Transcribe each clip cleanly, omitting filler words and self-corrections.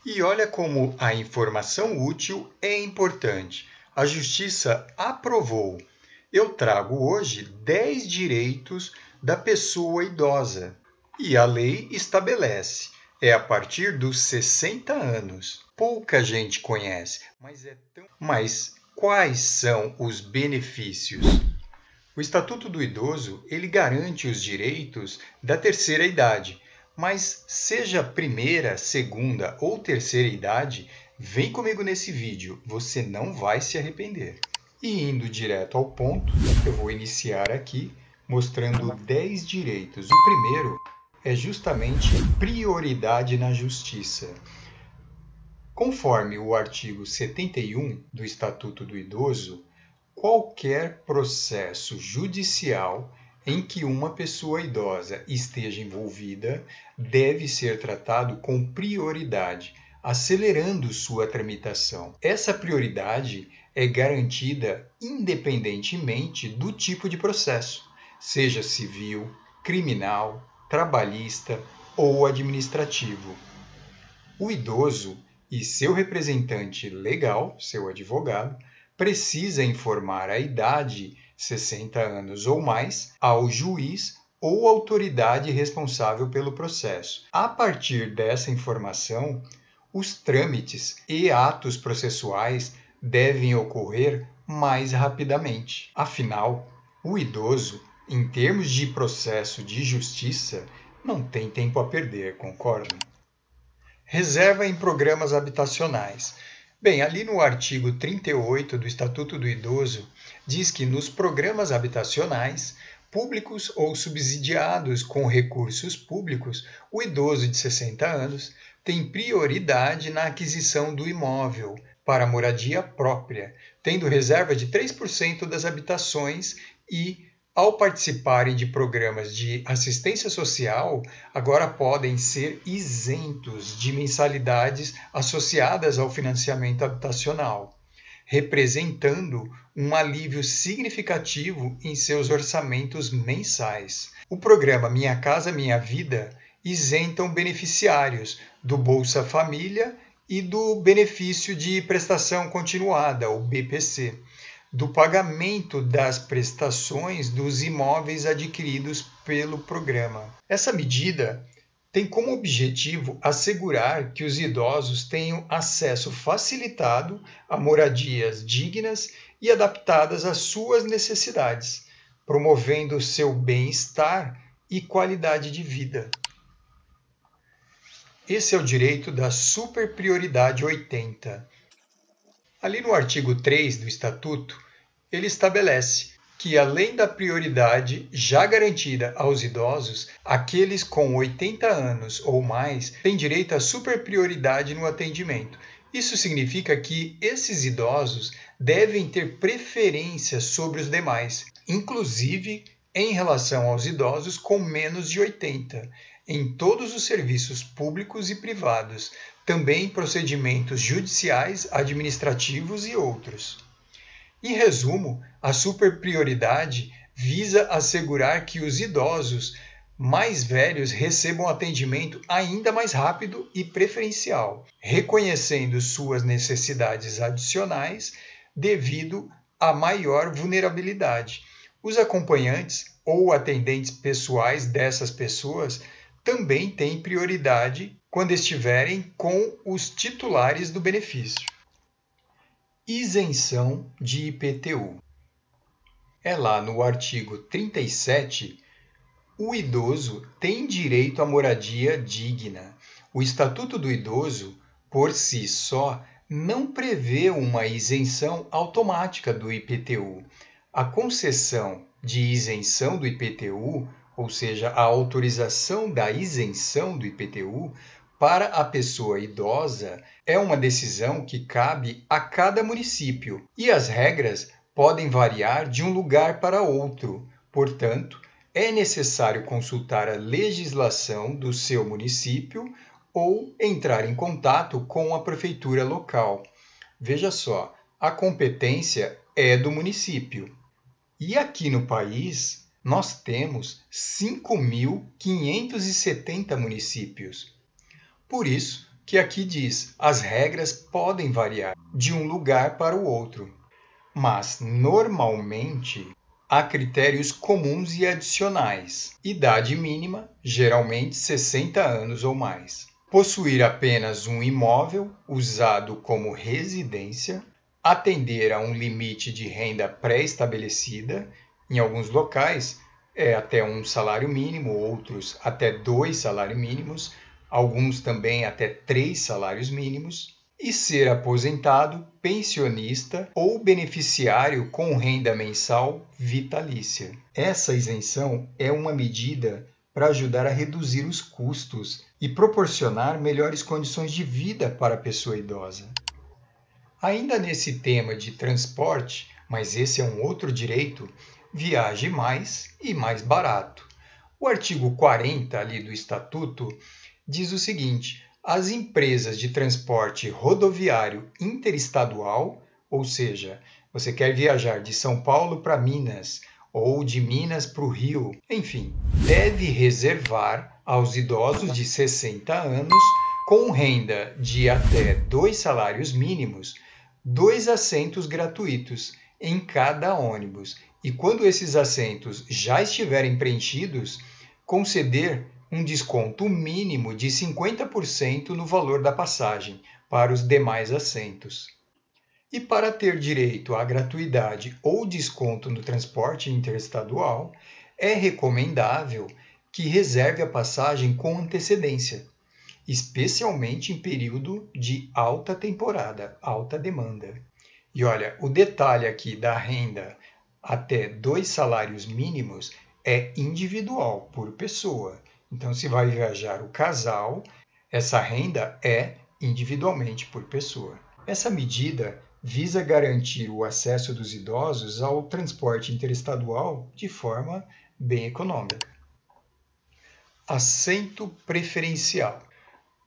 E olha como a informação útil é importante. A Justiça aprovou. Eu trago hoje 10 direitos da pessoa idosa. E a lei estabelece, é a partir dos 60 anos. Pouca gente conhece, mas quais são os benefícios? O Estatuto do Idoso, ele garante os direitos da terceira idade, mas seja primeira, segunda ou terceira idade, vem comigo nesse vídeo, você não vai se arrepender. E indo direto ao ponto, eu vou iniciar aqui mostrando 10 direitos. O primeiro é justamente prioridade na justiça. Conforme o artigo 71 do Estatuto do Idoso, qualquer processo judicial em que uma pessoa idosa esteja envolvida deve ser tratado com prioridade, acelerando sua tramitação. Essa prioridade é garantida independentemente do tipo de processo, seja civil, criminal, trabalhista ou administrativo. O idoso e seu representante legal, seu advogado, precisa informar a idade, 60 anos ou mais, ao juiz ou autoridade responsável pelo processo. A partir dessa informação, os trâmites e atos processuais devem ocorrer mais rapidamente. Afinal, o idoso, em termos de processo de justiça, não tem tempo a perder, concordam? Reserva em programas habitacionais. Bem, ali no artigo 38 do Estatuto do Idoso, diz que nos programas habitacionais, públicos ou subsidiados com recursos públicos, o idoso de 60 anos tem prioridade na aquisição do imóvel para moradia própria, tendo reserva de 3% das habitações e, ao participarem de programas de assistência social, agora podem ser isentos de mensalidades associadas ao financiamento habitacional, representando um alívio significativo em seus orçamentos mensais. O programa Minha Casa Minha Vida isentam beneficiários do Bolsa Família e do Benefício de Prestação Continuada, o BPC, do pagamento das prestações dos imóveis adquiridos pelo programa. Essa medida tem como objetivo assegurar que os idosos tenham acesso facilitado a moradias dignas e adaptadas às suas necessidades, promovendo seu bem-estar e qualidade de vida. Esse é o direito da superprioridade 80. Ali no artigo 3 do Estatuto, ele estabelece que, além da prioridade já garantida aos idosos, aqueles com 80 anos ou mais têm direito à superprioridade no atendimento. Isso significa que esses idosos devem ter preferência sobre os demais, inclusive em relação aos idosos com menos de 80, em todos os serviços públicos e privados, também procedimentos judiciais, administrativos e outros. Em resumo, a superprioridade visa assegurar que os idosos mais velhos recebam atendimento ainda mais rápido e preferencial, reconhecendo suas necessidades adicionais devido à maior vulnerabilidade. Os acompanhantes ou atendentes pessoais dessas pessoas também têm prioridade quando estiverem com os titulares do benefício. Isenção de IPTU. É lá no artigo 37, o idoso tem direito à moradia digna. O Estatuto do Idoso, por si só, não prevê uma isenção automática do IPTU. A concessão de isenção do IPTU, ou seja, a autorização da isenção do IPTU, para a pessoa idosa é uma decisão que cabe a cada município e as regras podem variar de um lugar para outro. Portanto, é necessário consultar a legislação do seu município ou entrar em contato com a prefeitura local. Veja só, a competência é do município. E aqui no país, nós temos 5.570 municípios. Por isso que aqui diz: as regras podem variar de um lugar para o outro, mas normalmente há critérios comuns e adicionais. Idade mínima, geralmente 60 anos ou mais. Possuir apenas um imóvel usado como residência, atender a um limite de renda pré-estabelecida, em alguns locais é até um salário mínimo, outros até 2 salários mínimos, alguns também até 3 salários mínimos, e ser aposentado, pensionista ou beneficiário com renda mensal vitalícia. Essa isenção é uma medida para ajudar a reduzir os custos e proporcionar melhores condições de vida para a pessoa idosa. Ainda nesse tema de transporte, mas esse é um outro direito, viaje mais e mais barato. O artigo 40 ali do Estatuto diz o seguinte: as empresas de transporte rodoviário interestadual, ou seja, você quer viajar de São Paulo para Minas ou de Minas para o Rio, enfim, deve reservar aos idosos de 60 anos com renda de até 2 salários mínimos 2 assentos gratuitos em cada ônibus e, quando esses assentos já estiverem preenchidos, conceder um desconto mínimo de 50% no valor da passagem para os demais assentos. E para ter direito à gratuidade ou desconto no transporte interestadual, é recomendável que reserve a passagem com antecedência, especialmente em período de alta temporada, alta demanda. E olha, o detalhe aqui da renda até 2 salários mínimos é individual, por pessoa. Então, se vai viajar o casal, essa renda é individualmente por pessoa. Essa medida visa garantir o acesso dos idosos ao transporte interestadual de forma bem econômica. Assento preferencial.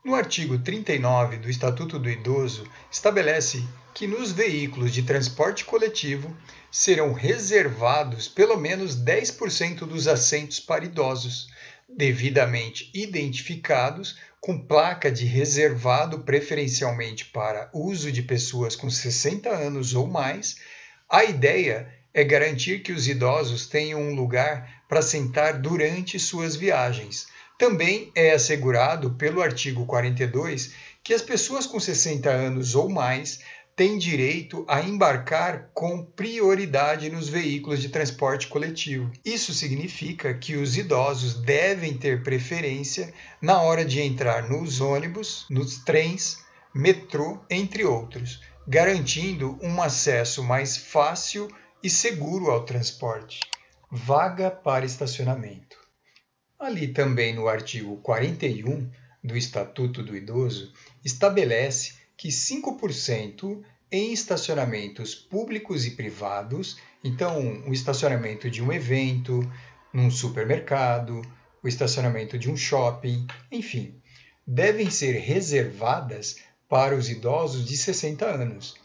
No artigo 39 do Estatuto do Idoso, estabelece que nos veículos de transporte coletivo serão reservados pelo menos 10% dos assentos para idosos, devidamente identificados com placa de reservado preferencialmente para uso de pessoas com 60 anos ou mais. A ideia é garantir que os idosos tenham um lugar para sentar durante suas viagens. Também é assegurado pelo artigo 42 que as pessoas com 60 anos ou mais têm direito a embarcar com prioridade nos veículos de transporte coletivo. Isso significa que os idosos devem ter preferência na hora de entrar nos ônibus, nos trens, metrô, entre outros, garantindo um acesso mais fácil e seguro ao transporte. Vaga para estacionamento. Ali também no artigo 41 do Estatuto do Idoso, estabelece que 5% em estacionamentos públicos e privados, então o estacionamento de um evento, num supermercado, o estacionamento de um shopping, enfim, devem ser reservadas para os idosos de 60 anos,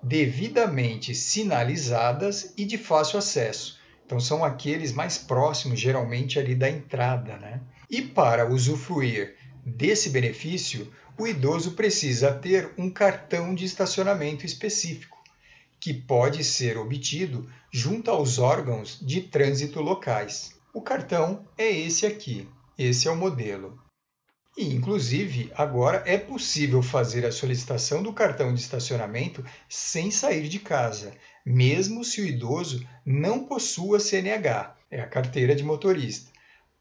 devidamente sinalizadas e de fácil acesso. Então, são aqueles mais próximos, geralmente, ali da entrada, né? E para usufruir desse benefício, o idoso precisa ter um cartão de estacionamento específico, que pode ser obtido junto aos órgãos de trânsito locais. O cartão é esse aqui, esse é o modelo. E, inclusive, agora é possível fazer a solicitação do cartão de estacionamento sem sair de casa, mesmo se o idoso não possua CNH, é a carteira de motorista.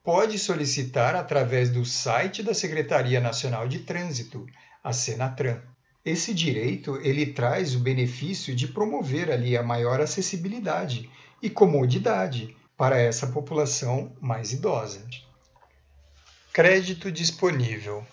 Pode solicitar através do site da Secretaria Nacional de Trânsito, a Senatran. Esse direito ele traz o benefício de promover ali a maior acessibilidade e comodidade para essa população mais idosa. Crédito disponível.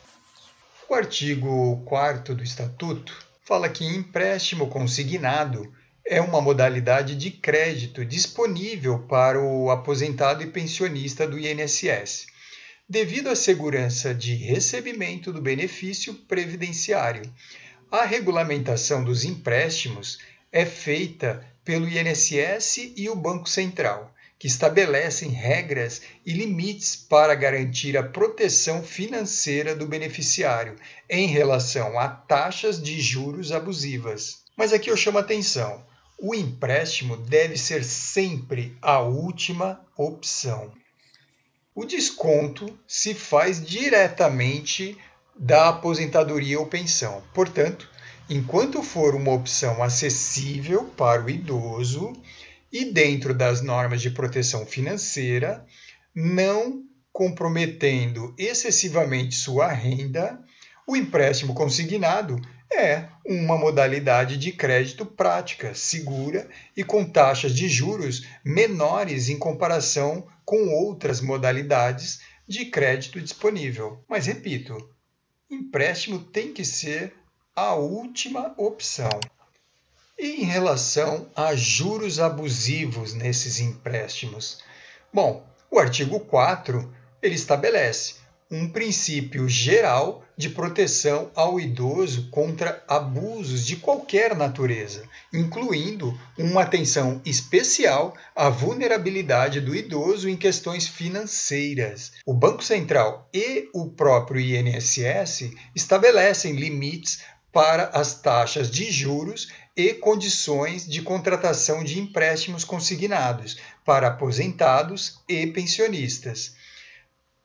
O artigo 4º do Estatuto fala que empréstimo consignado é uma modalidade de crédito disponível para o aposentado e pensionista do INSS, devido à segurança de recebimento do benefício previdenciário. A regulamentação dos empréstimos é feita pelo INSS e o Banco Central, que estabelecem regras e limites para garantir a proteção financeira do beneficiário em relação a taxas de juros abusivas. Mas aqui eu chamo a atenção: o empréstimo deve ser sempre a última opção. O desconto se faz diretamente da aposentadoria ou pensão. Portanto, enquanto for uma opção acessível para o idoso e dentro das normas de proteção financeira, não comprometendo excessivamente sua renda, o empréstimo consignado é uma modalidade de crédito prática, segura e com taxas de juros menores em comparação com outras modalidades de crédito disponível. Mas repito, empréstimo tem que ser a última opção. E em relação a juros abusivos nesses empréstimos? Bom, o artigo 4 ele estabelece um princípio geral de proteção ao idoso contra abusos de qualquer natureza, incluindo uma atenção especial à vulnerabilidade do idoso em questões financeiras. O Banco Central e o próprio INSS estabelecem limites para as taxas de juros e condições de contratação de empréstimos consignados para aposentados e pensionistas.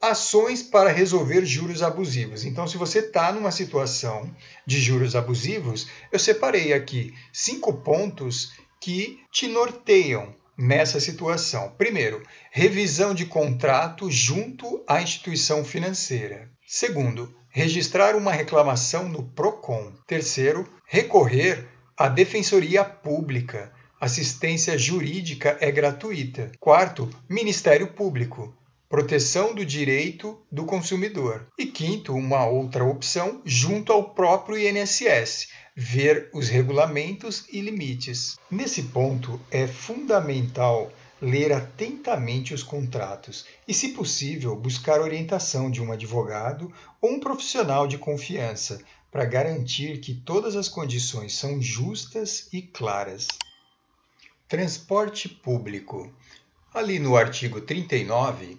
Ações para resolver juros abusivos. Então, se você está numa situação de juros abusivos, eu separei aqui 5 pontos que te norteiam nessa situação. Primeiro, revisão de contrato junto à instituição financeira. Segundo, registrar uma reclamação no PROCON. Terceiro, recorrer à Defensoria Pública. Assistência jurídica é gratuita. Quarto, Ministério Público. Proteção do direito do consumidor. E quinto, uma outra opção, junto ao próprio INSS, ver os regulamentos e limites. Nesse ponto, é fundamental ler atentamente os contratos e, se possível, buscar orientação de um advogado ou um profissional de confiança para garantir que todas as condições são justas e claras. Transporte público. Ali no artigo 39,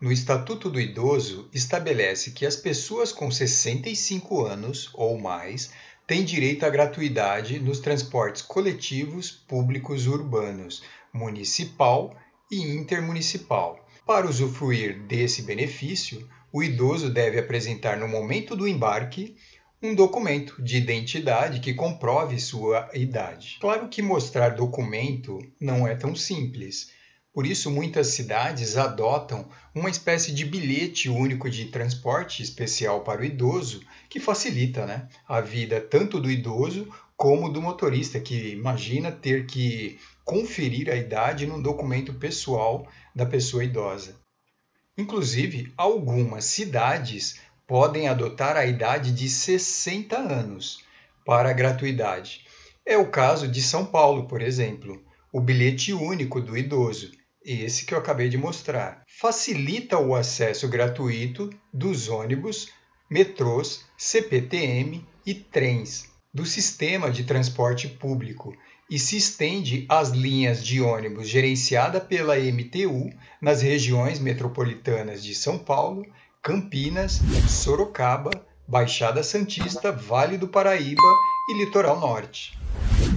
no Estatuto do Idoso, estabelece que as pessoas com 65 anos ou mais têm direito à gratuidade nos transportes coletivos públicos urbanos, municipal e intermunicipal. Para usufruir desse benefício, o idoso deve apresentar no momento do embarque um documento de identidade que comprove sua idade. Claro que mostrar documento não é tão simples. Por isso, muitas cidades adotam uma espécie de bilhete único de transporte especial para o idoso, que facilita, a vida tanto do idoso como do motorista, que imagina ter que conferir a idade num documento pessoal da pessoa idosa. Inclusive, algumas cidades podem adotar a idade de 60 anos para a gratuidade. É o caso de São Paulo, por exemplo, o bilhete único do idoso, esse que eu acabei de mostrar, facilita o acesso gratuito dos ônibus, metrôs, CPTM e trens do sistema de transporte público e se estende às linhas de ônibus gerenciada pela MTU nas regiões metropolitanas de São Paulo, Campinas, Sorocaba, Baixada Santista, Vale do Paraíba e Litoral Norte.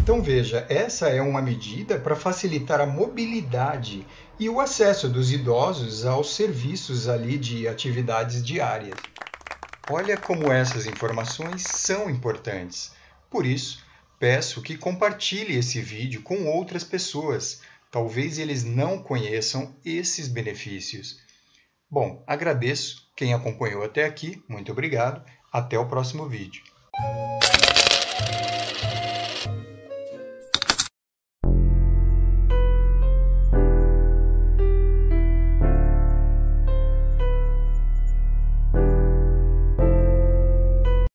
Então veja, essa é uma medida para facilitar a mobilidade e o acesso dos idosos aos serviços ali de atividades diárias. Olha como essas informações são importantes. Por isso, peço que compartilhe esse vídeo com outras pessoas. Talvez eles não conheçam esses benefícios. Bom, agradeço quem acompanhou até aqui. Muito obrigado. Até o próximo vídeo.